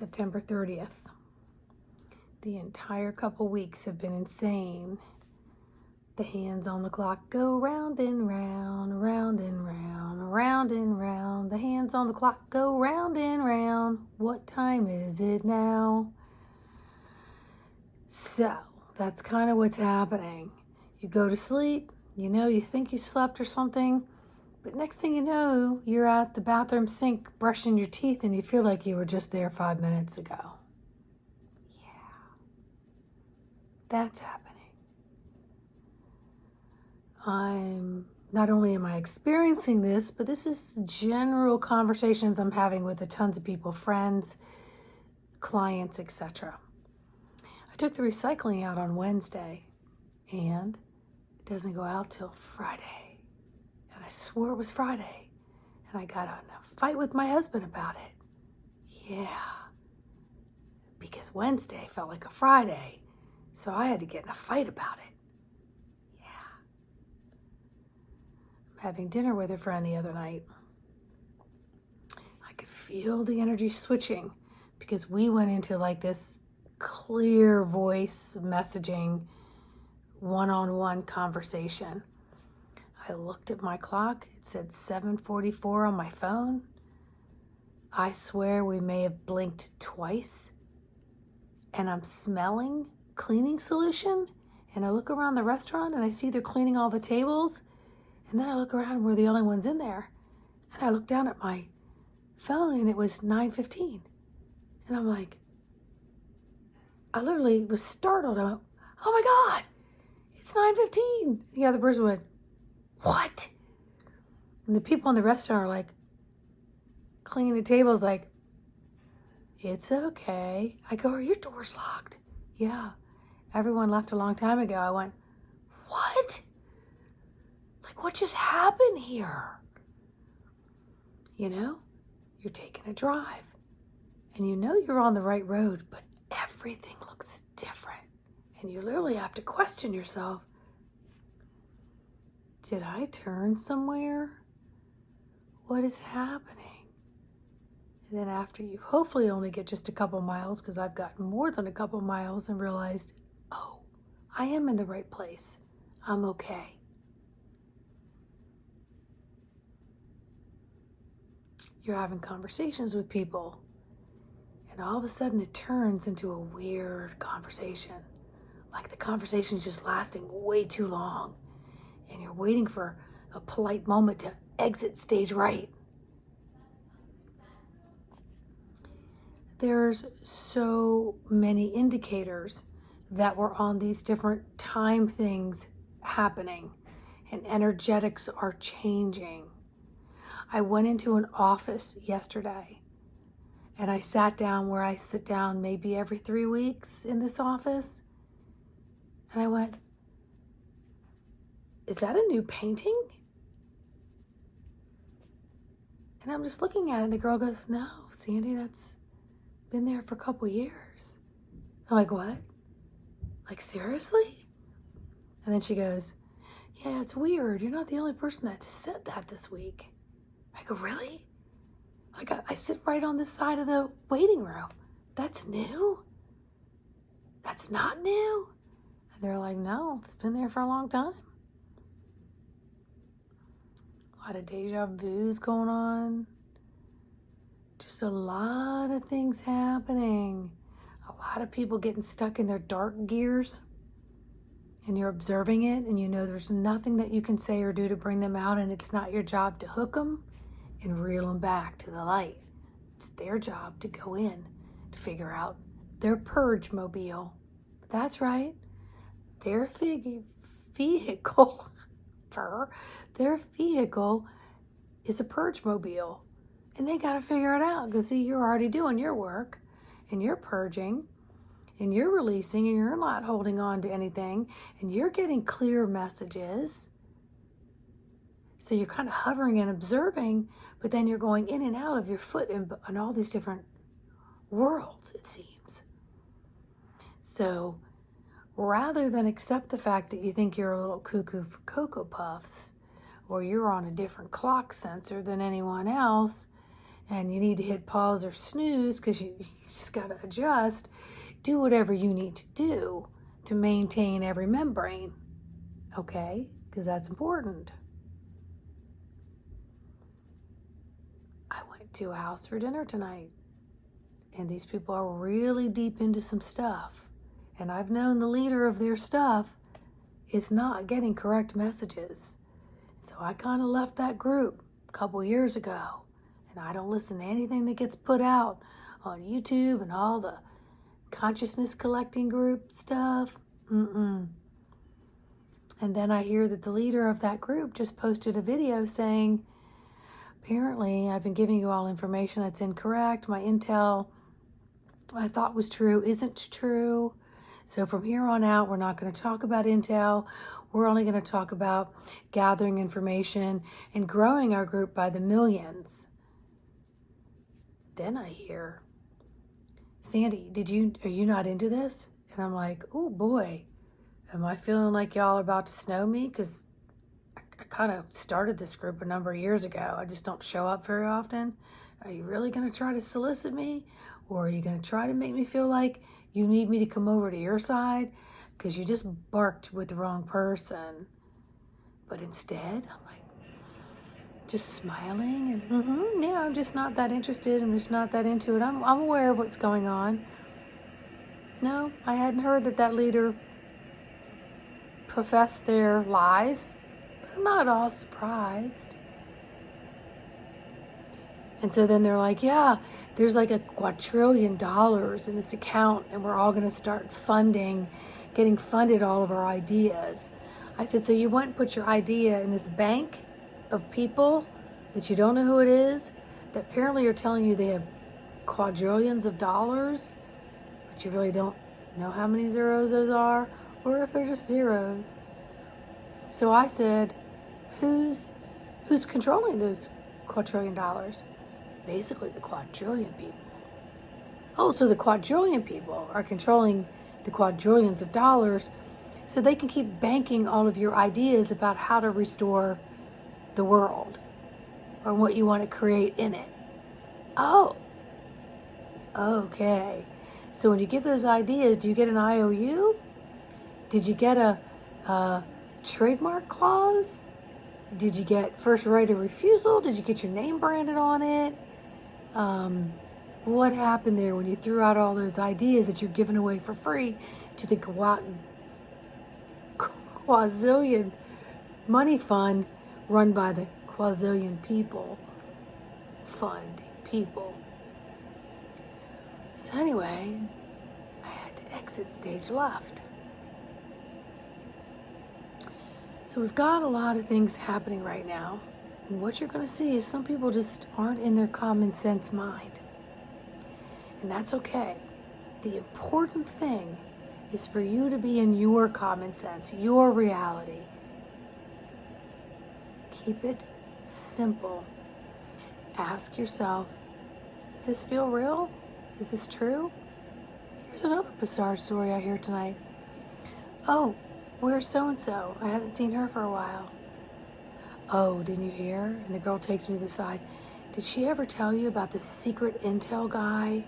September 30th. The entire couple weeks have been insane. The hands on the clock go round and round, round and round, round and round. The hands on the clock go round and round. What time is it now? So, that's kind of what's happening. You go to sleep, you think you slept or something, but next thing you know, you're at the bathroom sink brushing your teeth and you feel like you were just there 5 minutes ago. Yeah, that's happening. Not only am I experiencing this, but this is general conversations I'm having with tons of people, friends, clients, etc. I took the recycling out on Wednesday and it doesn't go out till Friday. And I swore it was Friday. And I got in a fight with my husband about it. Yeah. Because Wednesday felt like a Friday. So I had to get in a fight about it. Having dinner with a friend the other night, I could feel the energy switching because we went into like this clear voice messaging, one-on-one conversation. I looked at my clock. It said 7:44 on my phone. I swear we may have blinked twice. And I'm smelling cleaning solution. And I look around the restaurant and I see they're cleaning all the tables. And then I look around and we're the only ones in there. And I look down at my phone and it was 9:15. And I'm like, I literally was startled. I went, oh my God, it's 9:15. The other person went, what? And the people in the restaurant are like, cleaning the tables like, it's okay. I go, are your doors locked? Yeah. Everyone left a long time ago. I went, what? Like, what just happened here? You're taking a drive and you're on the right road, but everything looks different. And you literally have to question yourself, did I turn somewhere? What is happening? And then after you hopefully only get just a couple miles, because I've gotten more than a couple miles and realized, oh, I am in the right place. I'm okay. You're having conversations with people, and all of a sudden it turns into a weird conversation. Like the conversation's just lasting way too long, and you're waiting for a polite moment to exit stage right. There's so many indicators that we're on these different time things happening, and energetics are changing. I went into an office yesterday and I sat down where I sit down maybe every 3 weeks in this office. And I went, is that a new painting? And I'm just looking at it and the girl goes, no, Sandy, that's been there for a couple years. I'm like, what? Like, seriously? And then she goes, yeah, it's weird. You're not the only person that said that this week. I go, really? Like, I sit right on this side of the waiting room. That's new? That's not new? And they're like, no, it's been there for a long time. A lot of deja vu's going on. Just a lot of things happening. A lot of people getting stuck in their dark gears. And you're observing it and there's nothing that you can say or do to bring them out, and it's not your job to hook them and reel them back to the light. It's their job to go in to figure out their Purge-mobile. That's right. Their vehicle, their vehicle is a Purge-mobile. And they got to figure it out because, see, you're already doing your work and you're purging and you're releasing and you're not holding on to anything and you're getting clear messages. So you're kind of hovering and observing, but then you're going in and out of your foot in all these different worlds, it seems. So rather than accept the fact that you think you're a little cuckoo for Cocoa Puffs, or you're on a different clock sensor than anyone else, and you need to hit pause or snooze because you just got to adjust, do whatever you need to do to maintain every membrane, okay? Because that's important. I went to a house for dinner tonight, and these people are really deep into some stuff. And I've known the leader of their stuff is not getting correct messages. So I kind of left that group a couple years ago, and I don't listen to anything that gets put out on YouTube and all the consciousness collecting group stuff. And then I hear that the leader of that group just posted a video saying, apparently I've been giving you all information that's incorrect. My intel I thought was true isn't true. So from here on out, we're not going to talk about intel. We're only going to talk about gathering information and growing our group by the millions. Then I hear, Sandy, are you not into this? And I'm like, oh boy, am I feeling like y'all are about to snow me? Because I kind of started this group a number of years ago. I just don't show up very often. Are you really going to try to solicit me? Or are you going to try to make me feel like you need me to come over to your side? Because you just barked with the wrong person. But instead, I'm like, just smiling and yeah, I'm just not that interested. I'm just not that into it. I'm aware of what's going on. No, I hadn't heard that leader professed their lies, but I'm not all surprised. And so then they're like, yeah, there's like $2 quadrillion in this account, and we're all going to start getting funded all of our ideas. I said, so you went and put your idea in this bank of people that you don't know who it is, that apparently are telling you they have quadrillions of dollars, but you really don't know how many zeros those are, or if they're just zeros. So I said, who's controlling those $2 quadrillion? Basically the quadrillion people. Oh, so the quadrillion people are controlling the quadrillions of dollars so they can keep banking all of your ideas about how to restore the world or what you want to create in it. Oh, okay. So when you give those ideas, do you get an IOU? Did you get a trademark clause? Did you get first right of refusal? Did you get your name branded on it? What happened there when you threw out all those ideas that you're giving away for free to the quazillion money fund run by the quazillion people funding people? So anyway, I had to exit stage left. So we've got a lot of things happening right now. And what you're going to see is some people just aren't in their common sense mind. And that's okay. The important thing is for you to be in your common sense, your reality. Keep it simple. Ask yourself, does this feel real? Is this true? Here's another bizarre story I hear tonight. Oh, where's so-and-so? I haven't seen her for a while. Oh, didn't you hear? And the girl takes me to the side. Did she ever tell you about the secret intel guy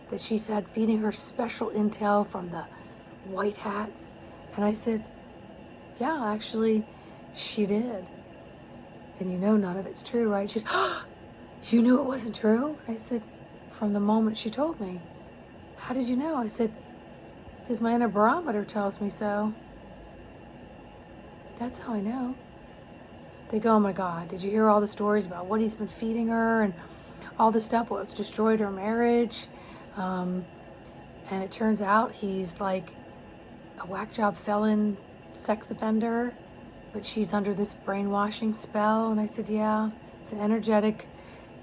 that she's had feeding her special intel from the white hats? And I said, yeah, actually, she did. And you know none of it's true, right? She's, oh, you knew it wasn't true? I said, from the moment she told me. How did you know? I said, because my inner barometer tells me so. That's how I know. They go, oh my God, did you hear all the stories about what he's been feeding her and all this stuff? Well, it's destroyed her marriage. And it turns out he's like a whack job felon sex offender, but she's under this brainwashing spell. And I said, yeah, it's an energetic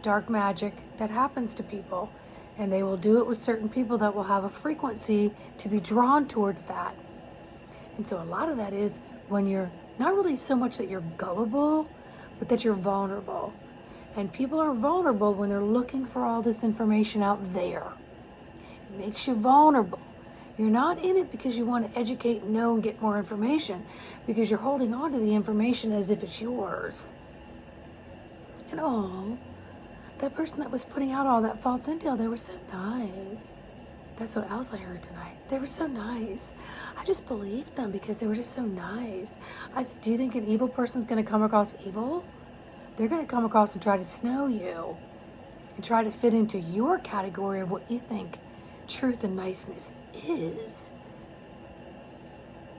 dark magic that happens to people. And they will do it with certain people that will have a frequency to be drawn towards that. And so a lot of that is when you're not really so much that you're gullible, but that you're vulnerable. And people are vulnerable when they're looking for all this information out there. It makes you vulnerable. You're not in it because you want to educate, know, and get more information, because you're holding on to the information as if it's yours. And That person that was putting out all that false intel, they were so nice. That's what else I heard tonight. They were so nice. I just believed them because they were just so nice. I said, do you think an evil person's going to come across evil? They're going to come across and try to snow you and try to fit into your category of what you think truth and niceness is.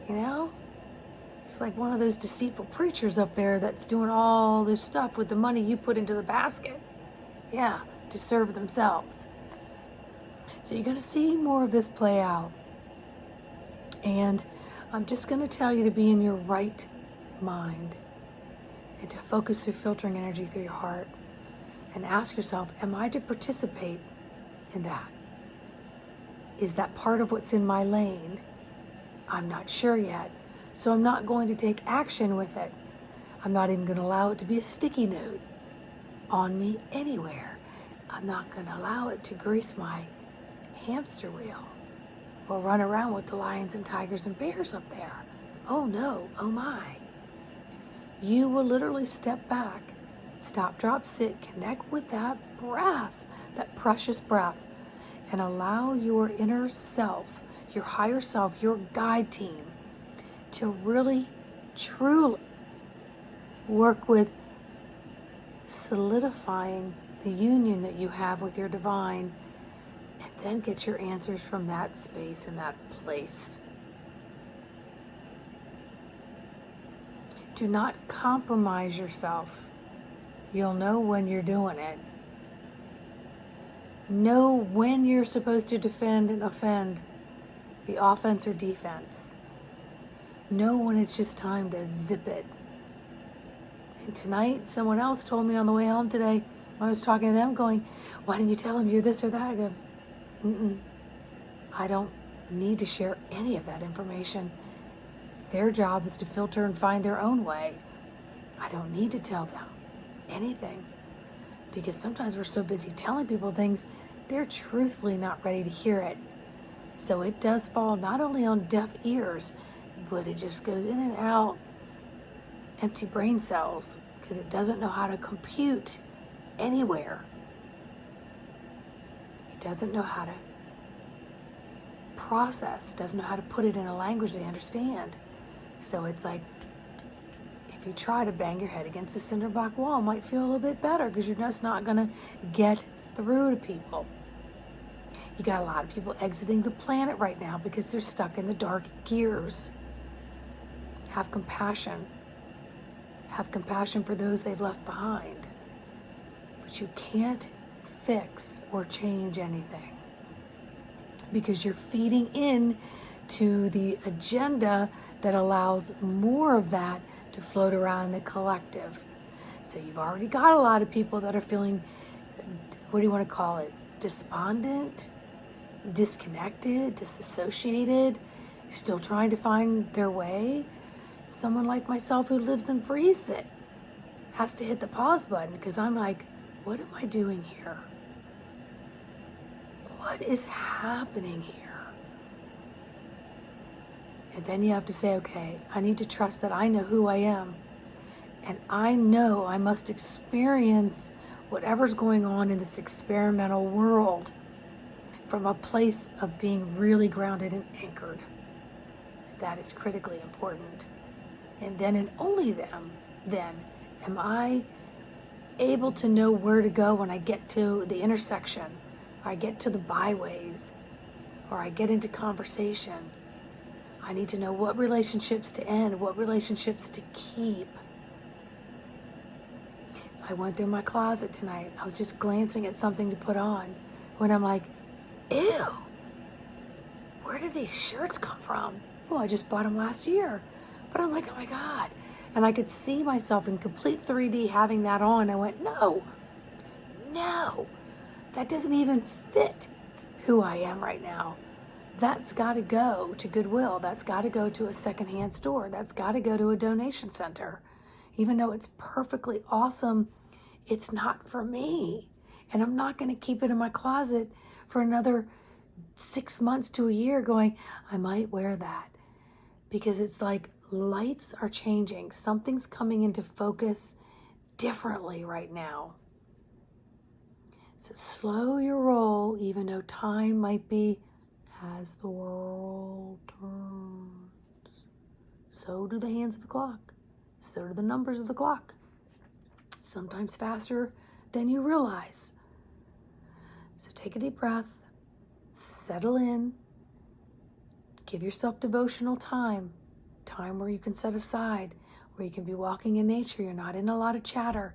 You know? It's like one of those deceitful preachers up there that's doing all this stuff with the money you put into the basket. Yeah, to serve themselves. So you're going to see more of this play out. And I'm just going to tell you to be in your right mind and to focus through filtering energy through your heart and ask yourself, am I to participate in that? Is that part of what's in my lane? I'm not sure yet. So I'm not going to take action with it. I'm not even going to allow it to be a sticky note on me anywhere. I'm not going to allow it to grease my hamster wheel or run around with the lions and tigers and bears up there. Oh no, oh my. You will literally step back, stop, drop, sit, connect with that breath, that precious breath, and allow your inner self, your higher self, your guide team to really, truly work with solidifying the union that you have with your divine, and then get your answers from that space and that place. Do not compromise yourself. You'll know when you're doing it. Know when you're supposed to defend and offend, be offense or defense. Know when it's just time to zip it. And tonight, someone else told me on the way home today, when I was talking to them, going, why didn't you tell them you're this or that? I go, I don't need to share any of that information. Their job is to filter and find their own way. I don't need to tell them anything, because sometimes we're so busy telling people things, they're truthfully not ready to hear it. So it does fall not only on deaf ears, but it just goes in and out empty brain cells because it doesn't know how to compute anywhere. It doesn't know how to process. It doesn't know how to put it in a language they understand. So it's like, if you try to bang your head against a cinder block wall, it might feel a little bit better because you're just not going to get through to people. You got a lot of people exiting the planet right now because they're stuck in the dark gears. Have compassion. Have compassion for those they've left behind. But you can't fix or change anything because you're feeding in to the agenda that allows more of that to float around in the collective. So you've already got a lot of people that are feeling, what do you want to call it? Despondent, disconnected, disassociated, still trying to find their way. Someone like myself who lives and breathes it has to hit the pause button because I'm like, what am I doing here? What is happening here? And then you have to say, okay, I need to trust that I know who I am. And I know I must experience whatever's going on in this experimental world from a place of being really grounded and anchored. That is critically important. And then and only then am I able to know where to go when I get to the intersection, or I get to the byways, or I get into conversation. I need to know what relationships to end, what relationships to keep. I went through my closet tonight. I was just glancing at something to put on when I'm like, ew, where did these shirts come from? Oh, I just bought them last year. But I'm like, oh my God. And I could see myself in complete 3D having that on. I went, no, that doesn't even fit who I am right now. That's got to go to Goodwill. That's got to go to a secondhand store. That's got to go to a donation center. Even though it's perfectly awesome, it's not for me. And I'm not going to keep it in my closet for another 6 months to a year going, I might wear that. Because it's like lights are changing. Something's coming into focus differently right now. So slow your roll, even though time might be as the world turns. So do the hands of the clock. So do the numbers of the clock. Sometimes faster than you realize. So take a deep breath, settle in, give yourself devotional time where you can set aside, where you can be walking in nature. You're not in a lot of chatter.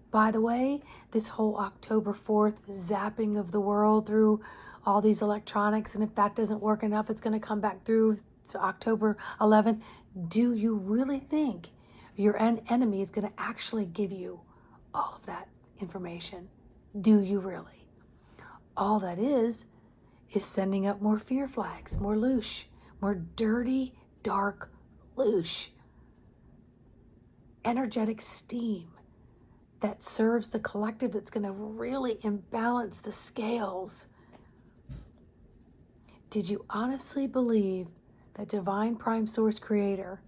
By the way, this whole October 4th zapping of the world through all these electronics, and if that doesn't work enough, it's going to come back through to October 11th. Do you really think your enemy is going to actually give you all of that information? Do you really? All that is sending up more fear flags, more loosh, more dirty, dark loosh. Energetic steam that serves the collective, that's going to really imbalance the scales. Did you honestly believe that Divine Prime Source Creator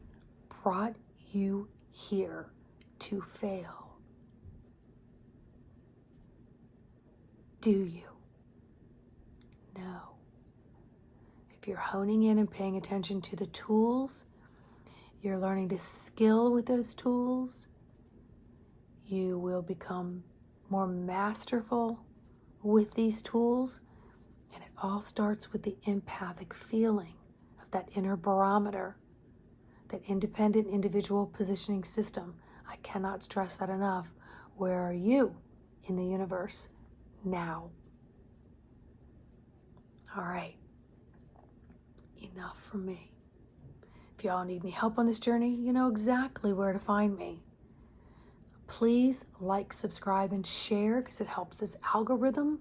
brought you here to fail? Do you? No. If you're honing in and paying attention to the tools, you're learning to skill with those tools, you will become more masterful with these tools. And it all starts with the empathic feeling of that inner barometer, that independent individual positioning system. I cannot stress that enough. Where are you in the universe now? All right. Enough from me. If y'all need any help on this journey, you know exactly where to find me. Please like, subscribe, and share, because it helps this algorithm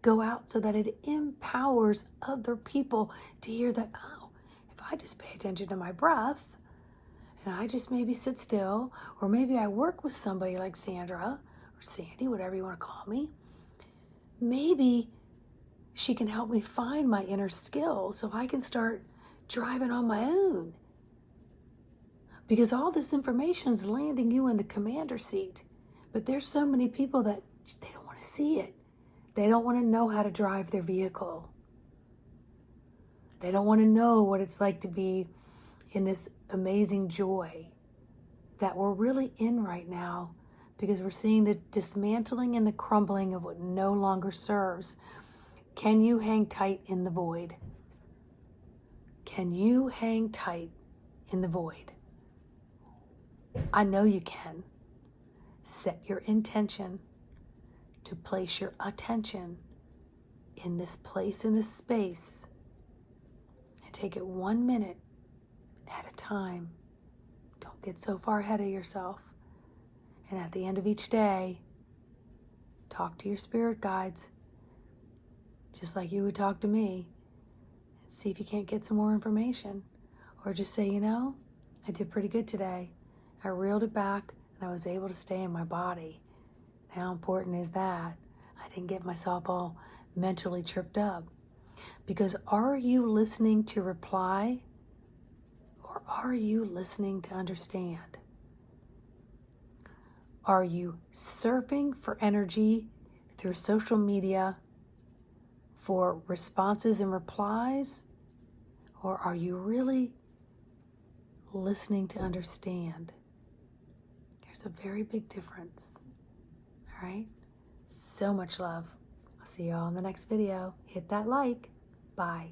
go out so that it empowers other people to hear that, oh, if I just pay attention to my breath and I just maybe sit still, or maybe I work with somebody like Sandra or Sandy, whatever you want to call me, maybe she can help me find my inner skill so I can start driving on my own. Because all this information is landing you in the commander seat. But there's so many people that they don't want to see it. They don't want to know how to drive their vehicle. They don't want to know what it's like to be in this amazing joy that we're really in right now, because we're seeing the dismantling and the crumbling of what no longer serves. Can you hang tight in the void? Can you hang tight in the void? I know you can. Set your intention to place your attention in this place, in this space, and take it 1 minute at a time. Don't get so far ahead of yourself. And at the end of each day, talk to your spirit guides, just like you would talk to me, and see if you can't get some more information. Or just say, you know, I did pretty good today. I reeled it back and I was able to stay in my body. How important is that? I didn't get myself all mentally tripped up. Because are you listening to reply, or are you listening to understand? Are you surfing for energy through social media for responses and replies? Or are you really listening to understand? There's a very big difference. All right? So much love. I'll see you all in the next video. Hit that like. Bye.